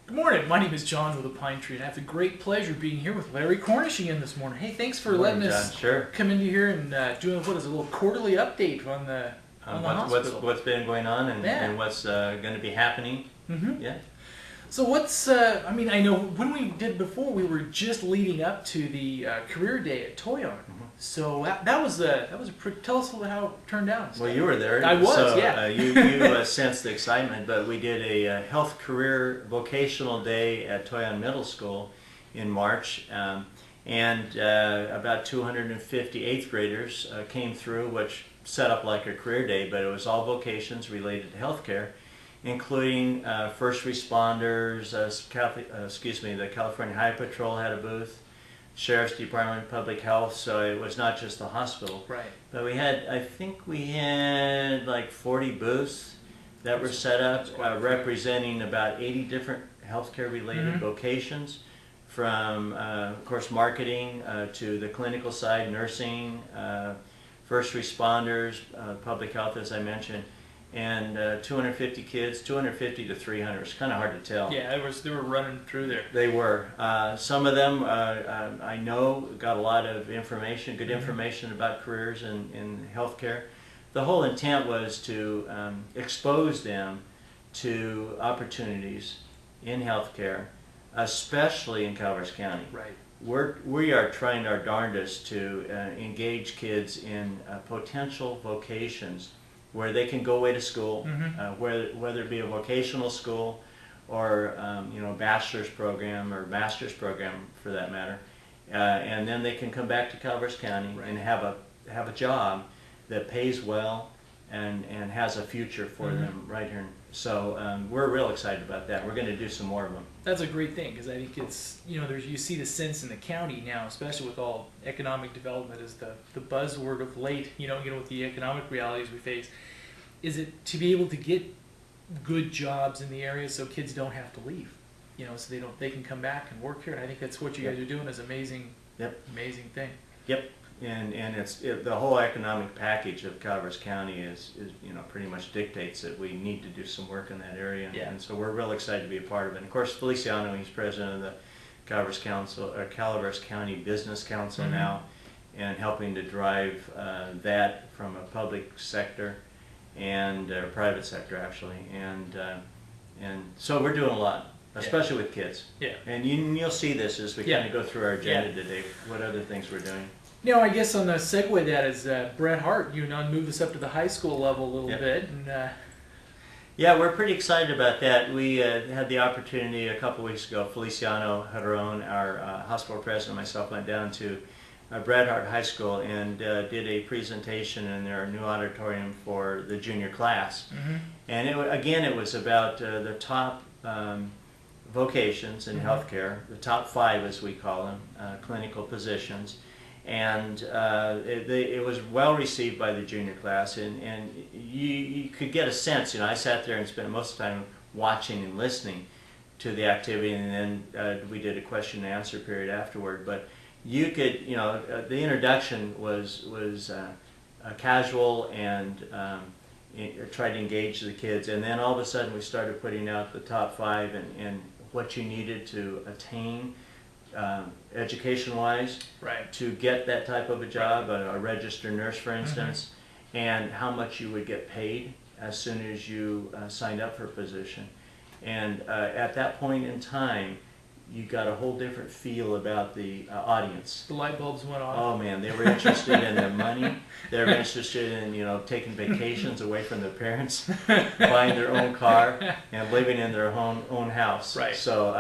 Good morning. My name is John with the Pine Tree, and I have the great pleasure of being here with Larry Cornish again this morning. Hey, thanks for letting us come into here and doing what is a little quarterly update on the hospital. What's been going on and what's going to be happening. Yeah. So what's I mean, I know when we did before, we were just leading up to the career day at Toyon. So that was a tell us how it turned out. Well, you were there. I was, so, yeah. You sensed the excitement, but we did a health career vocational day at Toyon Middle School in March, and about 250 8th graders came through, which set up like a career day, but it was all vocations related to healthcare, including first responders. The California Highway Patrol had a booth. Sheriff's Department, Public Health, so it was not just the hospital. Right. But I think we had like 40 booths that were set up, representing about 80 different healthcare related vocations, from, of course, marketing to the clinical side, nursing, first responders, public health, as I mentioned. And 250 kids, 250 to 300. It's kind of hard to tell. Yeah, they were running through there. They were. Some of them I know got a lot of information, good information about careers in healthcare. The whole intent was to expose them to opportunities in healthcare, especially in Calvert County. Right. We are trying our darndest to engage kids in potential vocations where they can go away to school, whether it be a vocational school or bachelor's program or master's program for that matter, and then they can come back to Calvert County and have a job that pays well and has a future for them right here. So we're real excited about that. We're going to do some more of them. That's a great thing, because I think it's, you see the sense in the county now, especially with all economic development, is the buzzword of late, with the economic realities we face, is it to be able to get good jobs in the area so kids don't have to leave, so they can come back and work here. And I think that's what you guys are doing is amazing. Amazing thing. Yep. And the whole economic package of Calvert County is pretty much dictates that we need to do some work in that area, and so we're real excited to be a part of it. And of course, Feliciano, he's president of the Calvert County Business Council now, and helping to drive that from a public sector and private sector actually, and so we're doing a lot, especially with kids. Yeah. And you'll see this as we kind of go through our agenda today. What other things we're doing. I guess on the segue that is Bret Hart, moved us up to the high school level a little bit. And, yeah, we're pretty excited about that. We had the opportunity a couple weeks ago. Feliciano Hadron, our hospital president, and myself went down to Bret Hart High School and did a presentation in their new auditorium for the junior class. And it was about the top vocations in healthcare, the top 5 as we call them, clinical positions. And it was well received by the junior class, and you could get a sense. I sat there and spent most of the time watching and listening to the activity, and then we did a question and answer period afterward. But you could, the introduction was casual and tried to engage the kids, and then all of a sudden we started putting out the top 5 and what you needed to attain. Education-wise, to get that type of a job, a registered nurse, for instance, and how much you would get paid as soon as you signed up for a position. And at that point in time, you got a whole different feel about the audience. The light bulbs went off. Oh man, they were interested in their money. They were interested in taking vacations away from their parents, buying their own car, and living in their own house. Right. So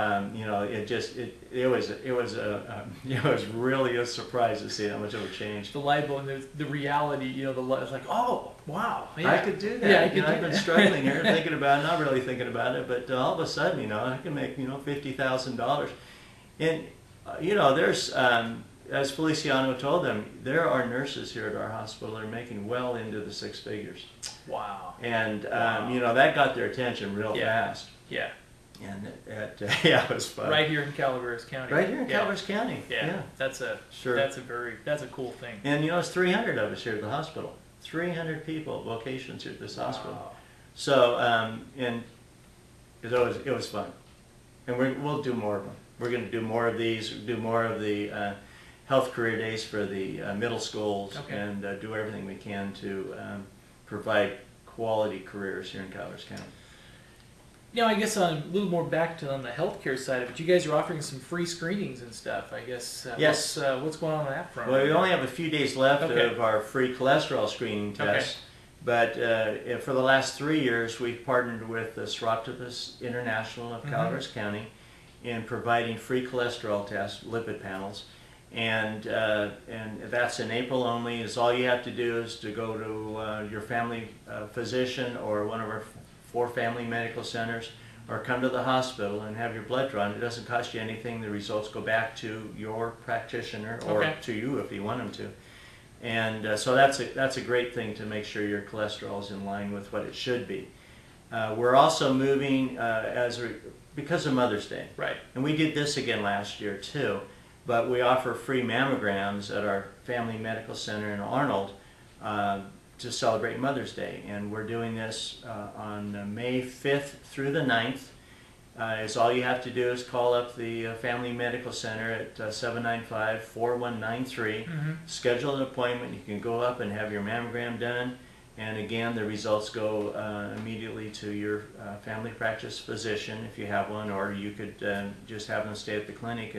it was really a surprise to see how much it would change. The light bulb, the reality, it's like, oh wow, yeah. I could do that. Yeah, I could I've been struggling here, thinking about it, not really thinking about it, but all of a sudden, I can make $50,000. And there's as Feliciano told them, there are nurses here at our hospital that are making well into the 6 figures. Wow. And that got their attention real fast. Yeah. And it was fun. Right here in Calaveras County. Right here in Calaveras County. Yeah. That's a cool thing. And it's 300 of us here at the hospital. 300 people, vocations here at this hospital. So and it was fun. And we'll do more of them. We're going to do more of these, do more of the health career days for the middle schools, Okay. and do everything we can to provide quality careers here in Calvert County. Now, I guess on a little more back to on the healthcare side of it, you guys are offering some free screenings and stuff. I guess. Yes. What's going on that front? Well, we only have a few days left Okay. of our free cholesterol screening test. But for the last 3 years, we've partnered with the Seroptopus International of Calvert County in providing free cholesterol tests, lipid panels, and that's in April only. Is all you have to do is to go to your family physician or one of our 4 family medical centers, or come to the hospital and have your blood drawn. It doesn't cost you anything. The results go back to your practitioner or to you if you want them to. And so that's a great thing to make sure your cholesterol is in line with what it should be. We're also moving because of Mother's Day. Right. And we did this again last year too, but we offer free mammograms at our Family Medical Center in Arnold to celebrate Mother's Day. And we're doing this on May 5th through the 9th. Is all you have to do is call up the Family Medical Center at 795-4193, schedule an appointment. You can go up and have your mammogram done, and again the results go immediately to your family practice physician if you have one, or you could just have them stay at the clinic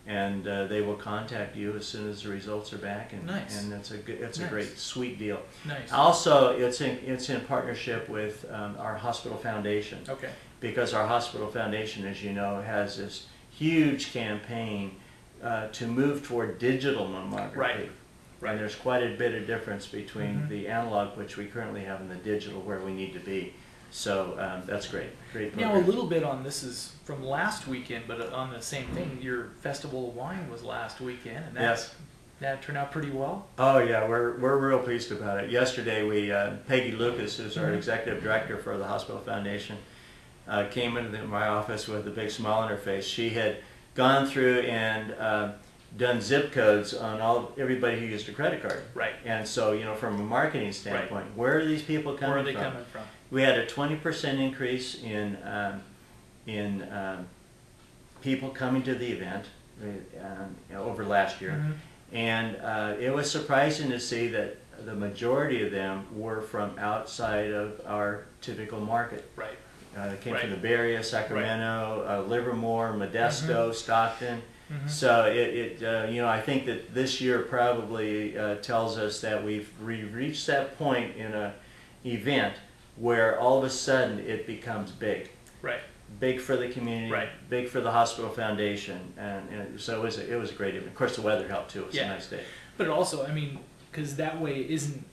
and they will contact you as soon as the results are back. And, nice. And it's a great, sweet deal. Nice. Also, it's in partnership with our hospital foundation. Okay. Because our hospital foundation, as you know, has this huge campaign to move toward digital mammography. Right. And there's quite a bit of difference between the analog, which we currently have, and the digital, where we need to be. So that's great. Great program. Now, a little bit on this is from last weekend, but on the same thing, your Festival of Wine was last weekend, and that turned out pretty well. Oh yeah, we're real pleased about it. Yesterday, Peggy Lucas, who's our executive director for the hospital foundation, came into my office with a big smile on her face. She had gone through and done zip codes on everybody who used a credit card. Right. And so, from a marketing standpoint, where are these people coming from? Where are they coming from? We had a 20% increase in people coming to the event over last year. And it was surprising to see that the majority of them were from outside of our typical market. Right. They came from the Bay Area, Sacramento, Livermore, Modesto, Stockton. So I think that this year probably tells us that we've reached that point in an event where all of a sudden it becomes big. Right. Big for the community, big for the hospital foundation, and so it was a great event. Of course, the weather helped too. It was a nice day. But also, I mean, because that way isn't,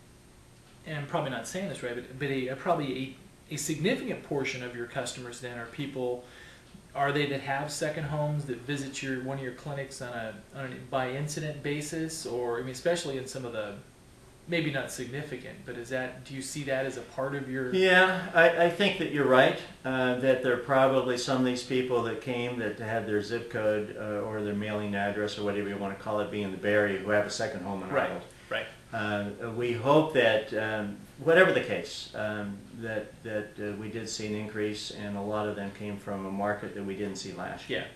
and I'm probably not saying this right, but probably a significant portion of your customers then are people, are they that have second homes that visit one of your clinics on a by incident basis, or I mean, especially in some of the, maybe not significant, but do you see that as a part of your? Yeah, I think that you're right, that there are probably some of these people that came that had their zip code or their mailing address or whatever you want to call it, being in the Bay Area, who have a second home in Arnold. Right. We hope that, whatever the case, that we did see an increase, and a lot of them came from a market that we didn't see last year. Yeah.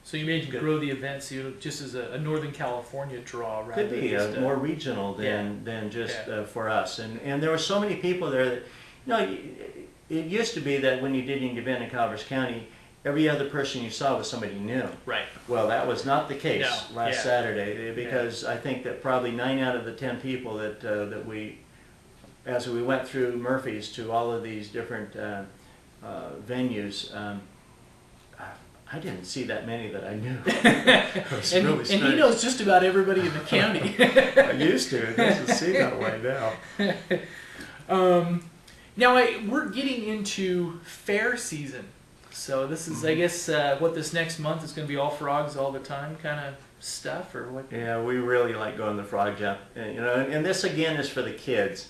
So you made grow the event, so just as a Northern California draw, rather could be than more regional than just for us. And there were so many people there that, it used to be that when you did an event in Calvert County, every other person you saw was somebody new. Right. Well, that was not the case last Saturday, because I think that probably 9 out of the 10 people that we, as we went through Murphy's to all of these different venues, I didn't see that many that I knew. And he knows just about everybody in the county. I used to. It doesn't seem that way now. Now we're getting into fair season. So this is, I guess, what this next month is going to be all frogs all the time kind of stuff, or what? Yeah, we really like going to the frog jump. And this again is for the kids.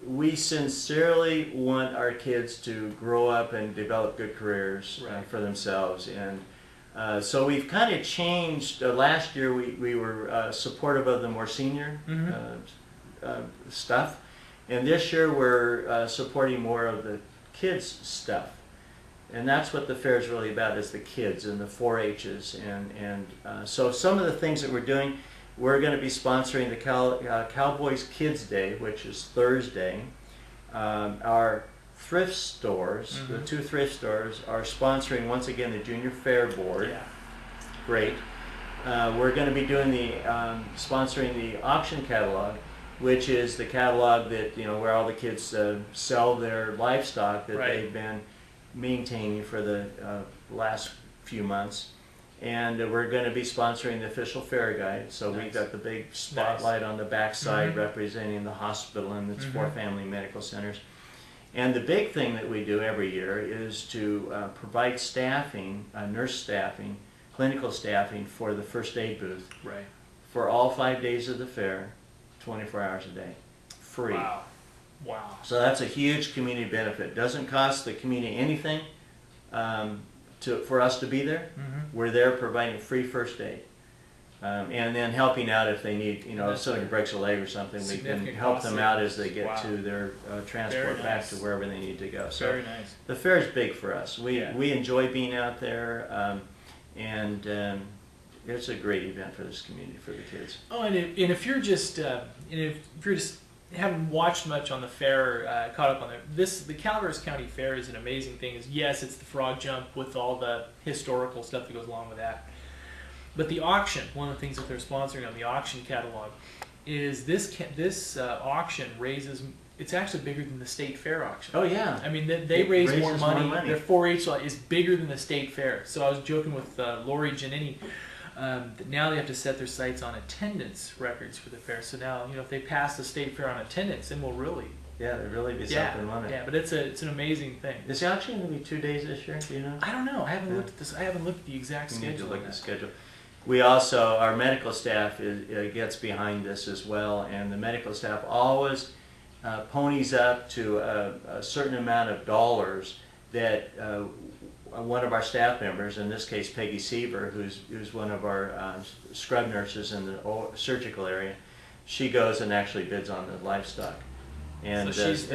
We sincerely want our kids to grow up and develop good careers for themselves. And so we've kind of changed. Last year we were supportive of the more senior stuff. And this year we're supporting more of the kids stuff. And that's what the fair is really about, is the kids and the 4-H's. So some of the things that we're doing, we're going to be sponsoring the Cowboys Kids Day, which is Thursday. Our thrift stores, the 2 thrift stores, are sponsoring once again the Junior Fair Board. Yeah. Great. We're going to be doing sponsoring the auction catalog, which is the catalog that, where all the kids sell their livestock that they've been maintaining for the last few months. And we're going to be sponsoring the official fair guide. So we've got the big spotlight on the backside representing the hospital and its 4 family medical centers. And the big thing that we do every year is to provide staffing, nurse staffing, clinical staffing for the first aid booth for all 5 days of the fair, 24 hours a day, free. Wow. Wow. So that's a huge community benefit. Doesn't cost the community anything for us to be there. We're there providing free first aid. And then helping out if they need, if somebody breaks a leg or something, we can help them out as they get to their transport back to wherever they need to go. So very nice. The fair is big for us. We enjoy being out there, and it's a great event for this community, for the kids. Oh, and if you're just haven't watched much on the fair, caught up on the Calaveras County Fair is an amazing thing. Yes, it's the frog jump with all the historical stuff that goes along with that. But the auction, one of the things that they're sponsoring on the auction catalog, is this auction raises. It's actually bigger than the state fair auction. Oh yeah. I mean, they raise more money. Their 4-H is bigger than the state fair. So I was joking with Lori Giannini. Now they have to set their sights on attendance records for the fair. So now, if they pass the state fair on attendance, then we'll really. Yeah, there'll really be something on it. Yeah, but it's an amazing thing. Is the auction going to be 2 days this year? Do you know? I don't know. I haven't looked at this. I haven't looked at the exact schedule. We need to look at the schedule. We also, our medical staff gets behind this as well, and the medical staff always ponies up to a certain amount of dollars that one of our staff members, in this case Peggy Seaver, who's one of our scrub nurses in the surgical area, she goes and actually bids on the livestock. And so she's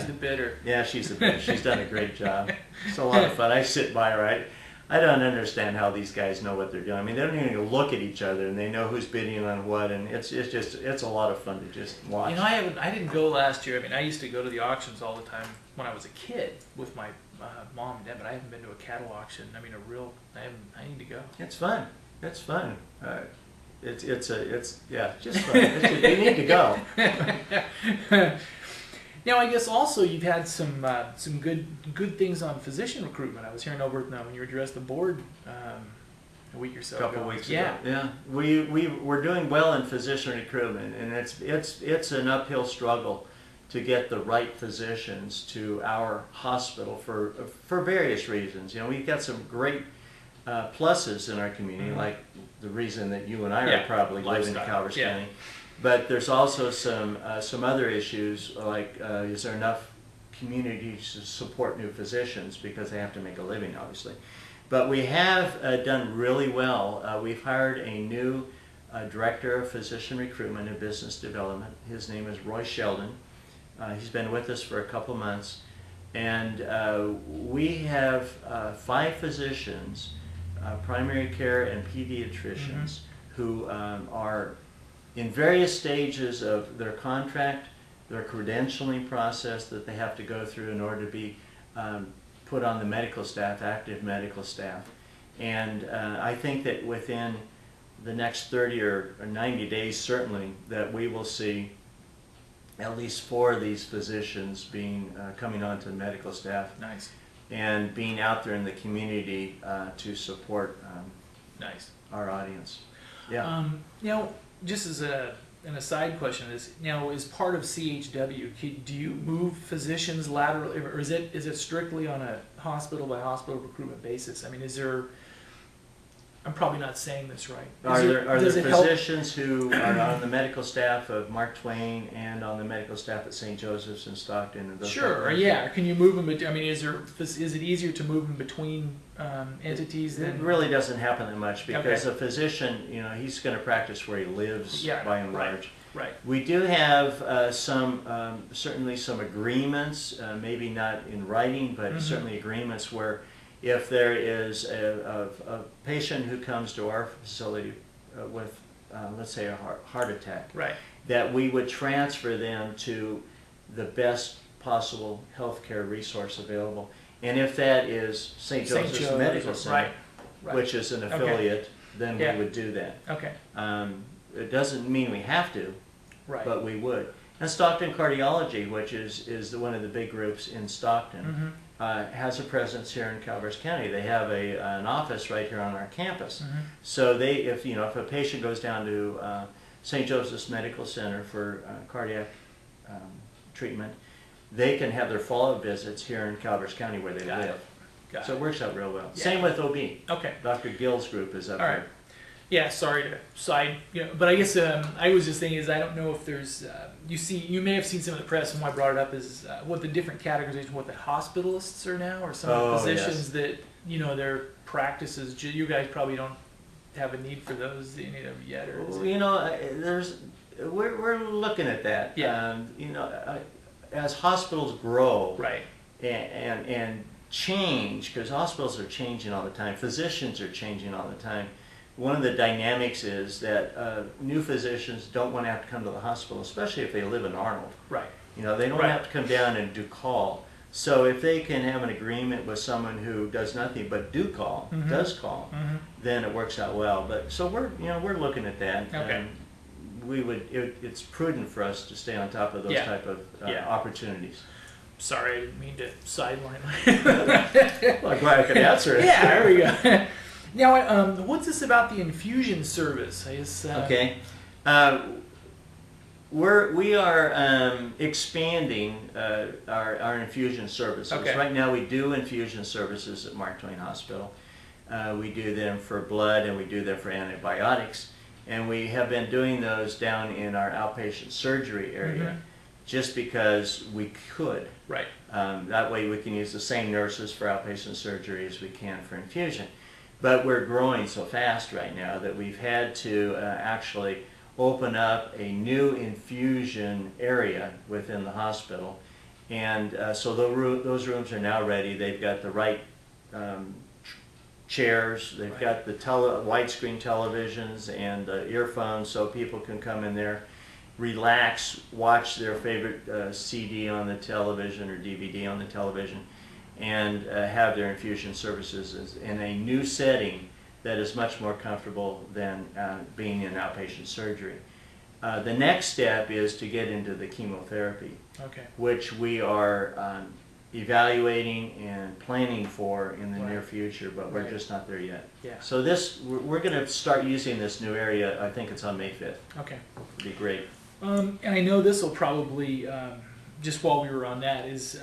the bidder. Yeah, she's the bidder. She's done a great job. It's a lot of fun. I sit by her. I don't understand how these guys know what they're doing. I mean, they don't even look at each other, and they know who's bidding on what, and it's a lot of fun to just watch. I didn't go last year. I mean, I used to go to the auctions all the time when I was a kid with my mom and dad, but I haven't been to a cattle auction. I mean, I need to go. It's fun. It's fun. It's just fun. You need to go. Now, I guess also you've had some good things on physician recruitment. I was hearing over when you addressed the board a week or so ago. A couple weeks ago. Yeah. We're doing well in physician recruitment, and it's an uphill struggle to get the right physicians to our hospital for various reasons. We've got some great pluses in our community, like the reason that you and I are probably living in Calaveras County. But there's also some other issues, like is there enough community to support new physicians, because they have to make a living, obviously. But we have done really well. We've hired a new director of physician recruitment and business development. His name is Roy Sheldon. He's been with us for a couple months. And we have 5 physicians, primary care and pediatricians, who are in various stages of their contract, their credentialing process that they have to go through in order to be put on the medical staff, active medical staff. And I think that within the next 30 or 90 days, certainly, that we will see at least 4 of these physicians coming onto the medical staff. Nice. And being out there in the community to support our audience. Yeah. Just as an aside question, is part of CHW, do you move physicians laterally, or is it strictly on a hospital by hospital recruitment basis? I mean, I'm probably not saying this right. Are there physicians who are on the medical staff of Mark Twain and on the medical staff at St. Joseph's in Stockton? And Sure, yeah. Can you move them? I mean, is it easier to move them between entities? It really doesn't happen that much, because a physician, he's going to practice where he lives by and large. Right. We do have certainly some agreements, maybe not in writing, but certainly agreements where if there is a patient who comes to our facility with, let's say, a heart attack, Right. that we would transfer them to the best possible healthcare resource available. And if that is St. Joseph's Medical Center, right. which is an affiliate, then Yeah. we would do that. Okay. It doesn't mean we have to, Right. but we would. And Stockton Cardiology, which is one of the big groups in Stockton, has a presence here in Calaveras County. They have an office right here on our campus. So if a patient goes down to St. Joseph's Medical Center for cardiac treatment, they can have their follow-up visits here in Calaveras County where they live. So it works out real well. Yeah. Same with OB. Okay. Dr. Gill's group is up All right. there. Yeah, sorry to side, but I guess I was just thinking is I don't know if there's you may have seen some of the press, and why I brought it up is what the different categorization, what the hospitalists are now, or some of the positions that their practices. You guys probably don't have a need for those any of them yet, or we're looking at that. Yeah. As hospitals grow, right, and change, because hospitals are changing all the time, physicians are changing all the time. One of the dynamics is that new physicians don't want to have to come to the hospital, especially if they live in Arnold. Right. They don't have to come down and do call. So if they can have an agreement with someone who does nothing but does call, then it works out well. But so we're looking at that. Okay. It's prudent for us to stay on top of those type of opportunities. Sorry, I didn't mean to sideline. Well, I'm glad I could answer it. Yeah, there we go. Now, what's this about the infusion service? I guess, okay. We are expanding our infusion services. Okay. Right now we do infusion services at Mark Twain Hospital. We do them for blood and we do them for antibiotics. And we have been doing those down in our outpatient surgery area just because we could. Right. That way we can use the same nurses for outpatient surgery as we can for infusion. But we're growing so fast right now that we've had to actually open up a new infusion area within the hospital. And so those rooms are now ready. They've got the right chairs, they've got the widescreen televisions and earphones so people can come in there, relax, watch their favorite CD on the television or DVD on the television, and have their infusion services in a new setting that is much more comfortable than being in outpatient surgery. The next step is to get into the chemotherapy, which we are evaluating and planning for in the near future, but we're just not there yet. Yeah. So we're going to start using this new area. I think it's on May 5th. Okay. It'll be great. And I know this will probably, just while we were on that, is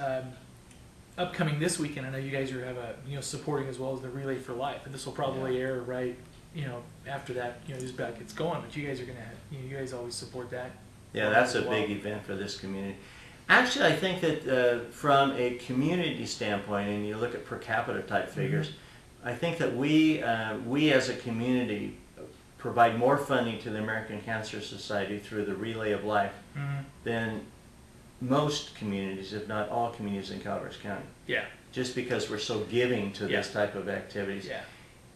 upcoming this weekend. I know you guys are supporting as well as the Relay for Life, and this will probably air right after that just about gets going. But you guys are gonna you guys always support that. Yeah, that's a big event for this community. Actually, I think that from a community standpoint, and you look at per capita type figures, I think that we as a community provide more funding to the American Cancer Society through the Relay of Life than most communities, if not all communities in Calaveras County. Yeah. Just because we're so giving to this type of activities. Yeah.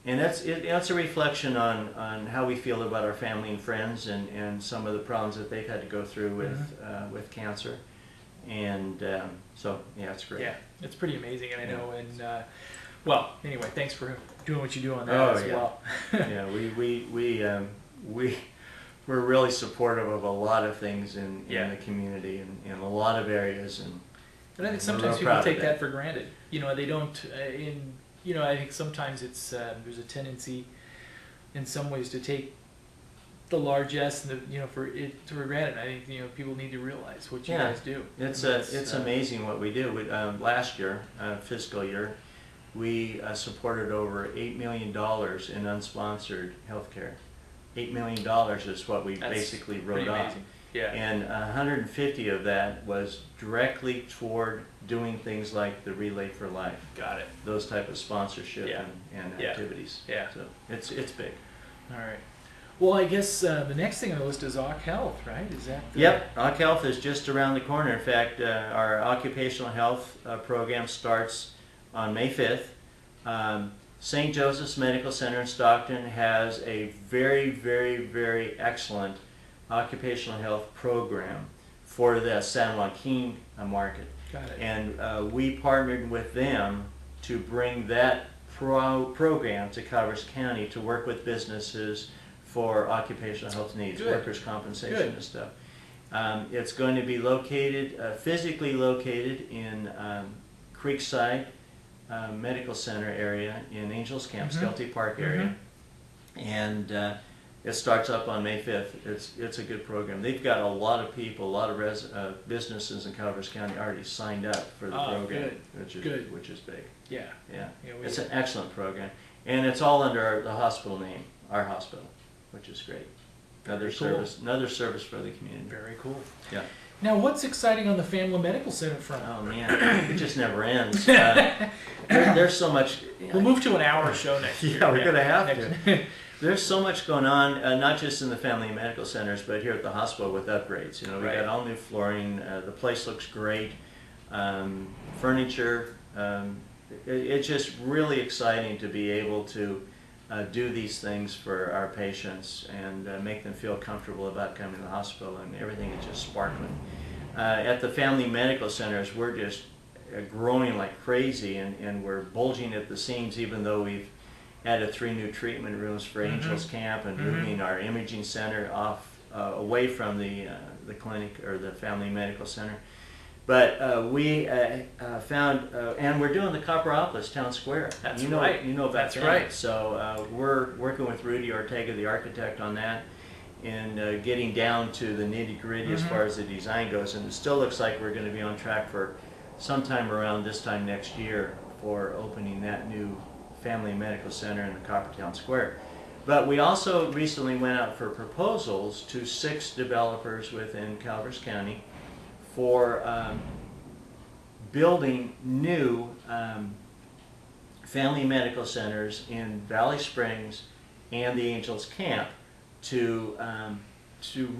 And that's a reflection on how we feel about our family and friends and some of the problems that they've had to go through with cancer. And so, yeah, it's great. Yeah, it's pretty amazing, and I know. And well, anyway, thanks for doing what you do on that as well. Yeah, we're really supportive of a lot of things in the community and in a lot of areas. And I think sometimes people take that for granted. They don't. I think sometimes it's there's a tendency, in some ways, to take the largesse and for granted. I think people need to realize what you guys do. It's amazing what we do. Last year, fiscal year, we supported over $8 million in unsponsored healthcare. $8 million is what we basically wrote off. Yeah. And 150 of that was directly toward doing things like the Relay for Life. Got it. Those type of sponsorship and activities. Yeah. So it's big. All right. Well, I guess the next thing on the list is Occ Health, right? Is that? Yep, Occ Health is just around the corner. In fact, our occupational health program starts on May 5th. St. Joseph's Medical Center in Stockton has a very, very, very excellent occupational health program for the San Joaquin market. Got it. And we partnered with them to bring that program to Calvert County to work with businesses for occupational health needs, Good. workers' compensation Good. and stuff. It's going to be located, physically located in Creekside Medical Center area in Angels Camp, Skelty Park area. And it starts up on May 5th. It's a good program. They've got a lot of people, a lot of businesses in Calvert County already signed up for the program, good. which is big. Yeah. Yeah, Yeah, it's an excellent program. And it's all under the hospital name, our hospital, which is great. Another service for the community. Very cool. Yeah. Now, what's exciting on the Family Medical Center front? Oh man, it just never ends. There's so much. We'll move to an hour show next year. Yeah, we're going to have to. There's so much going on, not just in the family and medical centers, but here at the hospital with upgrades. You know, we got all new flooring. The place looks great. Furniture. It's just really exciting to be able to do these things for our patients and make them feel comfortable about coming to the hospital, and everything is just sparkling. At the family medical centers, we're just growing like crazy, and we're bulging at the seams, even though we've added 3 new treatment rooms for Angels Camp and moving our imaging center off away from the clinic or the family medical center. But we found, and we're doing the Copperopolis Town Square. That's right. You know about That's that. right. So we're working with Rudy Ortega, the architect, on that, and getting down to the nitty-gritty as far as the design goes. And it still looks like we're going to be on track for sometime around this time next year for opening that new Family Medical Center in the Coppertown Square. But we also recently went out for proposals to 6 developers within Calvert County for building new family medical centers in Valley Springs and the Angels Camp to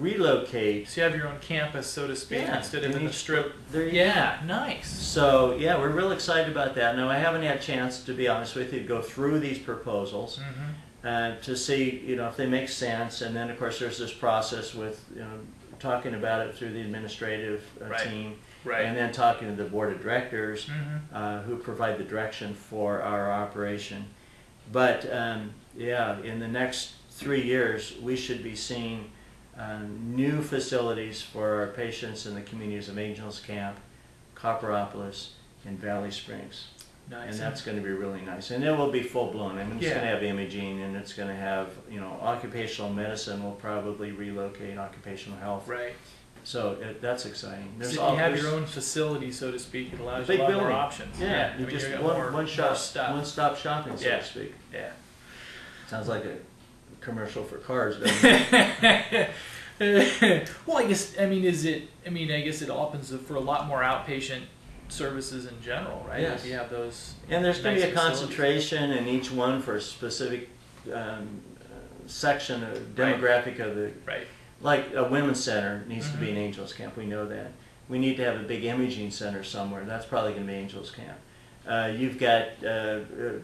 relocate. So you have your own campus, so to speak, instead of in the strip. Nice. So yeah, we're real excited about that. Now I haven't had a chance, to be honest with you, to go through these proposals to see, you know, if they make sense. And then of course there's this process with, you know, talking about it through the administrative team, and then talking to the board of directors who provide the direction for our operation. But yeah, in the next 3 years, we should be seeing new facilities for our patients in the communities of Angels Camp, Copperopolis, and Valley Springs. Nice. And that's going to be really nice. And it will be full-blown. I mean, it's going to have imaging, and it's going to have, you know, occupational medicine will probably relocate, occupational health. Right. So that's exciting. So you have your own facility, so to speak. It allows you a lot more options. Yeah, you just one-stop shopping, so to speak. Yeah. Sounds like a commercial for cars, doesn't it? Well, I guess, I guess it opens for a lot more outpatient services in general, right? Yes. If you have those. And there's going to be a facilities. concentration in each one for a specific section, of demographic of the. Right. Like a women's center needs to be in Angels Camp. We know that. We need to have a big imaging center somewhere. That's probably going to be Angels Camp. You've got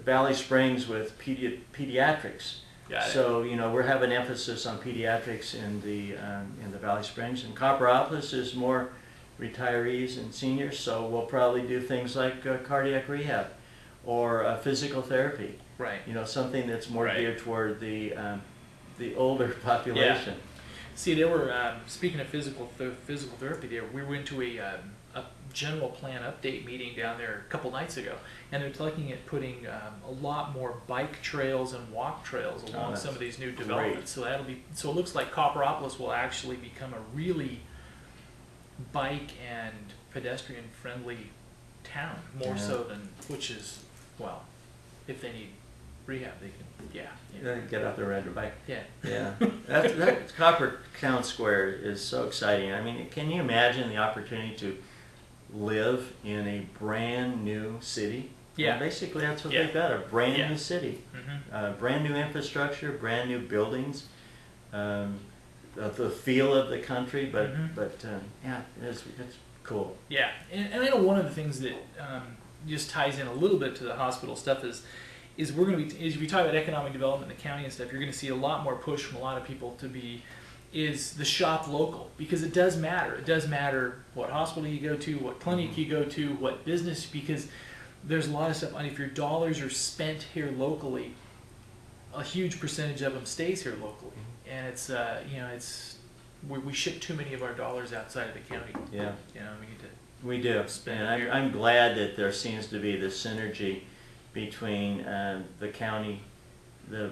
Valley Springs with pediatrics. Got it. So you know we're having emphasis on pediatrics in the Valley Springs, and Copperopolis is more retirees and seniors. So we'll probably do things like cardiac rehab or physical therapy. Right. You know, something that's more geared toward the older population. Yeah. See, they were speaking of physical therapy. We went to a general plan update meeting down there a couple nights ago, and they're looking at putting a lot more bike trails and walk trails along some of these new developments. So So it looks like Copperopolis will actually become a really bike and pedestrian friendly town, more so than, which is, well, if they need rehab, they can. Get out there and ride your bike. Yeah. That Coppertown Square is so exciting. I mean, can you imagine the opportunity to live in a brand new city? Yeah. Well, basically, that's what they've got, a brand new city. Brand new infrastructure, brand new buildings, the feel of the country, but Mhm. yeah, it's cool. Yeah, and I know one of the things that just ties in a little bit to the hospital stuff is we're going to be, as we talk about economic development in the county and stuff, you're going to see a lot more push from a lot of people to be, is the shop local, because it does matter. It does matter what hospital you go to, what clinic you go to, what business, because there's a lot of stuff, and if your dollars are spent here locally, a huge percentage of them stays here locally, and it's we ship too many of our dollars outside of the county. Yeah, We need to. we do, Spend and here. I'm glad that there seems to be this synergy between the county, the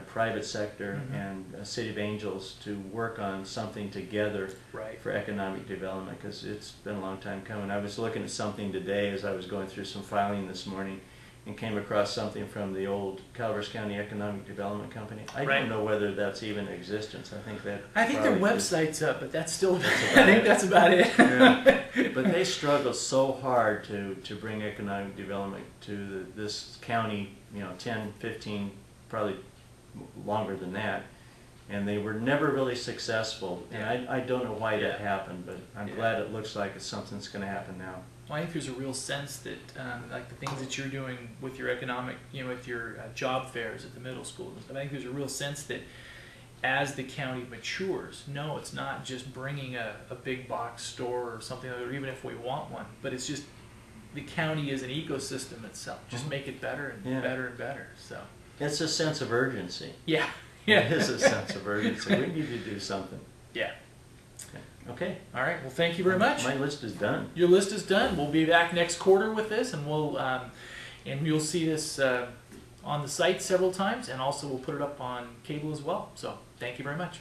private sector, Mhm. and City of Angels to work on something together Right. for economic development, because it's been a long time coming. I was looking at something today as I was going through some filing this morning, and came across something from the old Calaveras County Economic Development Company. I Right. don't know whether that's even in existence. I think that I think their probably website's up, but that's still. That's I about think it. that's about it. Yeah. But they struggle so hard to bring economic development to this county, 10, 15, probably longer than that. And they were never really successful. And I don't know why that happened, but I'm Yeah. glad it looks like it's something that's going to happen now. Well, I think there's a real sense that, like the things that you're doing with your economic, with your job fairs at the middle school, I think there's a real sense that as the county matures, no, it's not just bringing a big box store or something, or even if we want one, but it's just the county is an ecosystem itself. Just Mhm. make it better and Yeah. better and better. So, It's a sense of urgency. yeah. It is a sense of urgency. We need to do something. Yeah. Okay. All right. Well, thank you very much. My list is done. Your list is done. We'll be back next quarter with this, and you'll see this on the site several times, and also we'll put it up on cable as well. So thank you very much.